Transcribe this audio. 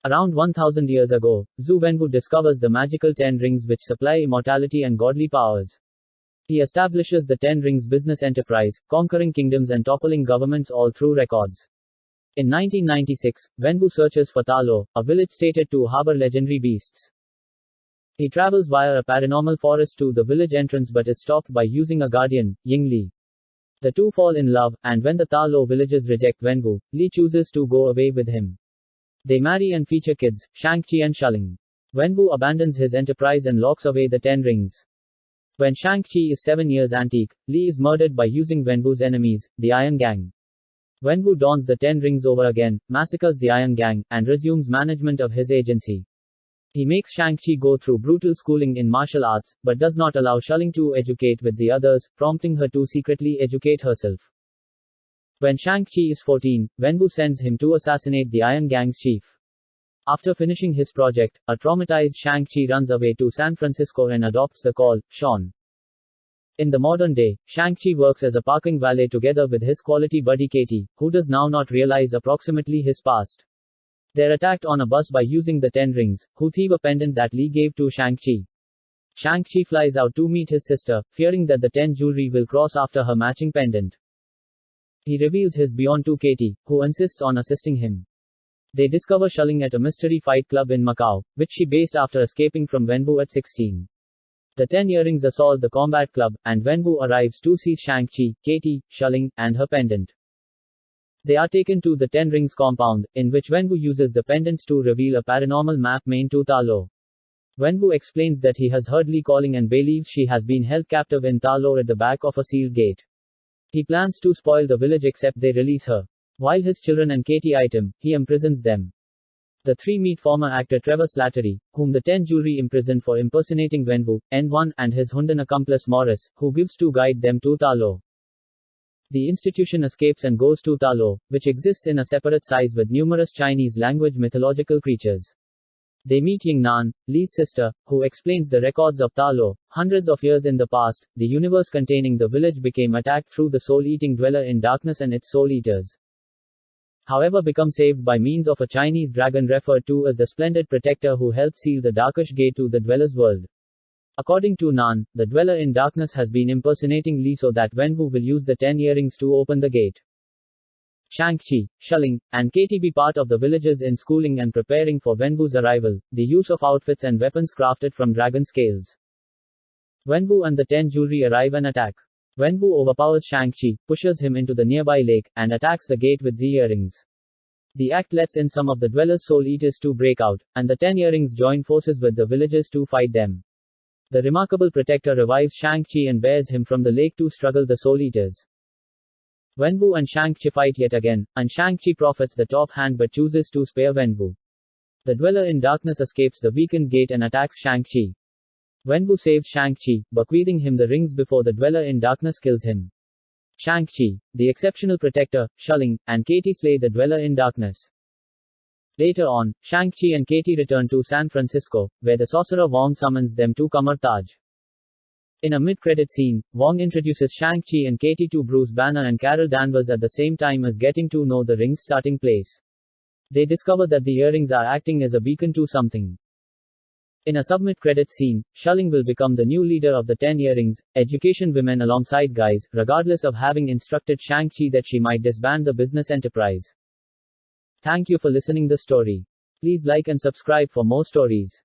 Around 1000 years ago, Zhu Wenwu discovers the magical 10 rings which supply immortality and godly powers. He establishes the 10 rings business enterprise, conquering kingdoms and toppling governments all through records. In 1996, Wenwu searches for Talo, a village stated to harbor legendary beasts. He travels via a paranormal forest to the village entrance but is stopped by using a guardian, Ying Li. The two fall in love, and when the Talo villagers reject Wenwu, Li chooses to go away with him. They marry and feature kids, Shang Chi and Shuling. Wenwu abandons his enterprise and locks away the 10 rings. When Shang Chi is 7 years antique, Li is murdered by using Wenwu's enemies, the Iron Gang. Wenwu dons the 10 rings over again, massacres the Iron Gang, and resumes management of his agency. He makes Shang Chi go through brutal schooling in martial arts, but does not allow Shuling to educate with the others, prompting her to secretly educate herself. When Shang Chi is 14, Wenwu sends him to assassinate the Iron Gang's chief. After finishing his project, a traumatized Shang Chi runs away to San Francisco and adopts the call, Sean. In the modern day, Shang Chi works as a parking valet together with his quality buddy Katie, who does now not realize approximately his past. They're attacked on a bus by using the 10 rings, who thieve a pendant that Li gave to Shang Chi. Shang Chi flies out to meet his sister, fearing that the 10 jewelry will cross after her matching pendant. He reveals his beyond to Katie, who insists on assisting him. They discover Shuling at a mystery fight club in Macau, which she based after escaping from Wenwu at 16. The 10 earrings assault the combat club, and Wenwu arrives to see Shang Chi, Katie, Shuling, and her pendant. They are taken to the 10 rings compound, in which Wenwu uses the pendants to reveal a paranormal map main to Talo. Wenwu explains that he has heard Li calling and believes she has been held captive in Talo at the back of a sealed gate. He plans to spoil the village except they release her. While his children and Katie item, he imprisons them. The three meet former actor Trevor Slattery, whom the 10 jury imprisoned for impersonating Wenwu, N1, and his Hundan accomplice Morris, who gives to guide them to Talo. The institution escapes and goes to Talo, which exists in a separate size with numerous Chinese language mythological creatures. They meet Ying Nan, Li's sister, who explains the records of Talo. Hundreds of years in the past, the universe containing the village became attacked through the soul-eating dweller in darkness and its soul-eaters. However, become saved by means of a Chinese dragon referred to as the Splendid Protector who helped seal the darkish gate to the dweller's world. According to Nan, the dweller in darkness has been impersonating Li so that Wenwu will use the 10 earrings to open the gate. Shang Chi, Shuling, and Katie be part of the villagers in schooling and preparing for Wenwu's arrival, the use of outfits and weapons crafted from dragon scales. Wenwu and the 10 jewelry arrive and attack. Wenwu overpowers Shang Chi, pushes him into the nearby lake, and attacks the gate with the earrings. The act lets in some of the dwellers' soul eaters to break out, and the 10 earrings join forces with the villagers to fight them. The remarkable protector revives Shang Chi and bears him from the lake to struggle the soul eaters. Wenwu and Shang Chi fight yet again, and Shang Chi profits the top hand but chooses to spare Wenwu. The dweller in darkness escapes the weakened gate and attacks Shang Chi. Wenwu saves Shang Chi, bequeathing him the rings before the dweller in darkness kills him. Shang Chi, the exceptional protector, Shuling, and Katie slay the dweller in darkness. Later on, Shang Chi and Katie return to San Francisco, where the sorcerer Wong summons them to Qamar Taj. In a mid-credit scene, Wong introduces Shang Chi and Katie to Bruce Banner and Carol Danvers at the same time as getting to know the ring's starting place. They discover that the earrings are acting as a beacon to something. In a sub-mid-credit scene, Shuling will become the new leader of the 10 earrings, education women alongside guys, regardless of having instructed Shang Chi that she might disband the business enterprise. Thank you for listening the story. Please like and subscribe for more stories.